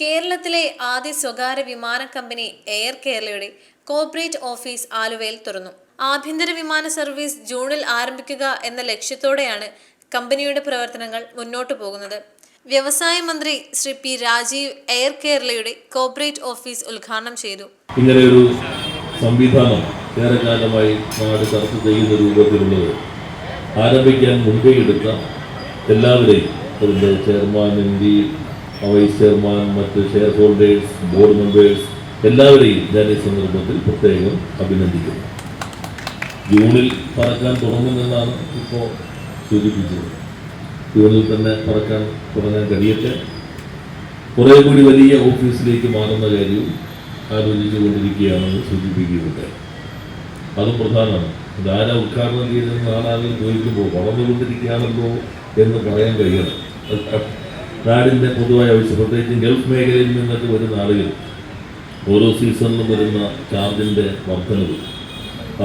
കേരളത്തിലെ ആദ്യ സ്വകാര്യ വിമാന കമ്പനി എയർ കേരളയുടെ കോർപ്പറേറ്റ് ഓഫീസ് ആലുവയിൽ തുറന്നു. ആഭ്യന്തര വിമാന സർവീസ് ജൂണിൽ ആരംഭിക്കുക എന്ന ലക്ഷ്യത്തോടെയാണ് കമ്പനിയുടെ പ്രവർത്തനങ്ങൾ മുന്നോട്ടു പോകുന്നത്. വ്യവസായ മന്ത്രി ശ്രീ പി രാജീവ് എയർ കേരളയുടെ കോർപ്പറേറ്റ് ഓഫീസ് ഉദ്ഘാടനം ചെയ്തു. ഇങ്ങനെയൊരു സംവിധാനം ഏറെക്കാലമായി നാട് ചർച്ച ചെയ്യുന്ന രൂപത്തിലുള്ളത് ആരംഭിക്കാൻ മുൻകൈ എടുത്ത എല്ലാവരെയും, അതിൻ്റെ ചെയർമാൻ, MD, വൈസ് ചെയർമാൻ, മറ്റ് ഷെയർ ഹോൾഡേഴ്സ്, ബോർഡ് മെമ്പേഴ്സ് എല്ലാവരെയും ഞാൻ ഈ സന്ദർഭത്തിൽ പ്രത്യേകം അഭിനന്ദിക്കുന്നു. ജൂണിൽ പറക്കാൻ തുടങ്ങുമെന്നാണ് ഇപ്പോൾ സൂചിപ്പിച്ചത്. ജൂണിൽ തന്നെ പറക്കാൻ തുടങ്ങാൻ കഴിയട്ടെ. കുറേ കൂടി വലിയ ഓഫീസിലേക്ക് മാറുന്ന കാര്യവും ആലോചിച്ചുകൊണ്ടിരിക്കുകയാണെന്ന് സൂചിപ്പിക്കുകയുണ്ടായി. അതും പ്രധാനമാണ്. ഇതാരാ ഉദ്ഘാടനം ചെയ്തെന്ന് ആളാണെങ്കിലും ചോദിക്കുമ്പോൾ വളർന്നുകൊണ്ടിരിക്കുകയാണല്ലോ എന്ന് പറയാൻ കഴിയണം. നാടിൻ്റെ പൊതുവായ ആവശ്യം, പ്രത്യേകിച്ച് ഗൾഫ് മേഖലയിൽ നിന്നൊക്കെ വരുന്ന ആളുകൾ ഓരോ സീസണിലും വരുന്ന ചാർജിൻ്റെ വർധനവ്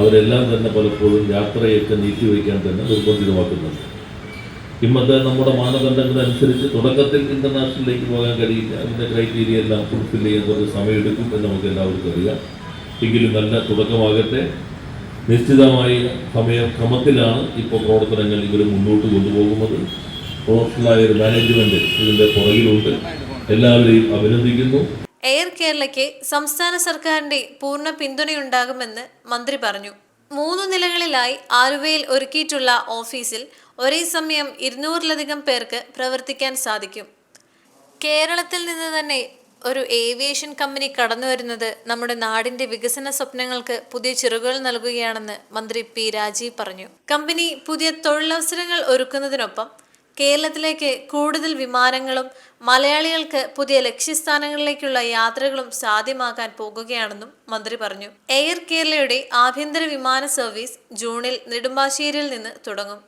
അവരെല്ലാം തന്നെ പലപ്പോഴും യാത്രയൊക്കെ നീക്കിവെക്കാൻ തന്നെ നിർബന്ധിതമാക്കുന്നുണ്ട്. ഇന്നത്തെ നമ്മുടെ മാനദണ്ഡങ്ങളനുസരിച്ച് തുടക്കത്തിൽ ഇൻ്റർനാഷണലിലേക്ക് പോകാൻ കഴിയില്ല. അതിൻ്റെ ക്രൈറ്റീരിയ എല്ലാം ഫുൾഫിൽ ചെയ്യാൻ കുറച്ച് സമയമെടുക്കും എന്ന് നമുക്ക് എല്ലാവർക്കും അറിയാം. എങ്കിലും നല്ല തുടക്കമാകട്ടെ. നിശ്ചിതമായ സമയക്രമത്തിലാണ് ഇപ്പോൾ പ്രവർത്തനങ്ങൾ ഇവർ മുന്നോട്ട് കൊണ്ടുപോകുന്നത്. പ്രൊഫഷണലായ ഒരു മാനേജ്മെന്റ് ഇതിന്റെ പുറകിലുണ്ട്. എല്ലാവരെയും അഭിനന്ദിക്കുന്നു. എയർ കേരളയ്ക്ക് സംസ്ഥാന സർക്കാരിന്റെ പൂർണ്ണ പിന്തുണയുണ്ടാകുമെന്ന് മന്ത്രി പറഞ്ഞു. 3 നിലകളിലായി ആലുവയിൽ ഒരുക്കിയിട്ടുള്ള ഓഫീസിൽ ഒരേ സമയം 200-ലധികം പേർക്ക് പ്രവർത്തിക്കാൻ സാധിക്കും. കേരളത്തിൽ നിന്ന് തന്നെ ഒരു ഏവിയേഷൻ കമ്പനി കടന്നു വരുന്നത് നമ്മുടെ നാടിന്റെ വികസന സ്വപ്നങ്ങൾക്ക് പുതിയ ചിറകുകൾ നൽകുകയാണെന്ന് മന്ത്രി പി രാജീവ് പറഞ്ഞു. കമ്പനി പുതിയ തൊഴിലവസരങ്ങൾ ഒരുക്കുന്നതിനൊപ്പം കേരളത്തിലേക്ക് കൂടുതൽ വിമാനങ്ങളും മലയാളികൾക്ക് പുതിയ ലക്ഷ്യസ്ഥാനങ്ങളിലേക്കുള്ള യാത്രകളും സാധ്യമാക്കാൻ പോകുകയാണെന്നും മന്ത്രി പറഞ്ഞു. എയർ കേരളയുടെ ആഭ്യന്തര വിമാന സർവീസ് ജൂണിൽ നെടുമ്പാശ്ശേരിയിൽ നിന്ന് തുടങ്ങും.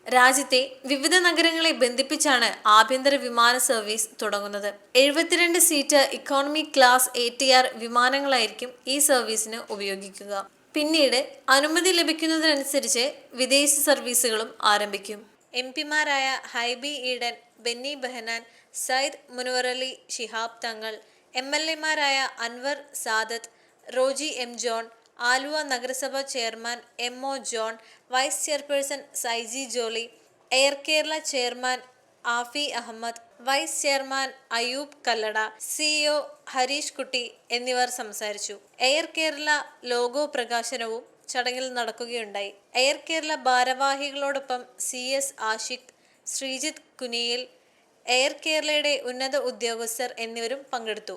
രാജ്യത്തെ വിവിധ നഗരങ്ങളെ ബന്ധിപ്പിച്ചാണ് ആഭ്യന്തര വിമാന സർവീസ് തുടങ്ങുന്നത്. 72 സീറ്റ് ഇക്കോണമി ക്ലാസ് ATR വിമാനങ്ങളായിരിക്കും ഈ സർവീസിന് ഉപയോഗിക്കുക. പിന്നീട് അനുമതി ലഭിക്കുന്നതിനനുസരിച്ച് വിദേശ സർവീസുകളും ആരംഭിക്കും. MPമാരായ ഹൈബി ഈഡൻ, ബെന്നി ബെഹനാൻ, സയ്യിദ് മുനവറലി ശിഹാബ് തങ്ങൾ, MLAമാരായ അൻവർ സാദത്ത്, റോജി M. ജോൺ, ആലുവ നഗരസഭ chairman MO John, vice chairperson Saiji Jolly, Air Kerala chairman Afi Ahmed, vice chairman Ayoob Kallada, CEO Harish Kutty എന്നിവർ സംസാരിച്ചു. എയർ കേരള ലോഗോ പ്രകാശനവും ചടങ്ങിൽ നടക്കുകയുണ്ടായി. എയർ കേരള ഭാരവാഹികളോടൊപ്പം CS ആഷിഖ്, ശ്രീജിത്ത് കുനിയിൽ, എയർ കേരളയുടെ ഉന്നത ഉദ്യോഗസ്ഥർ എന്നിവരും പങ്കെടുത്തു.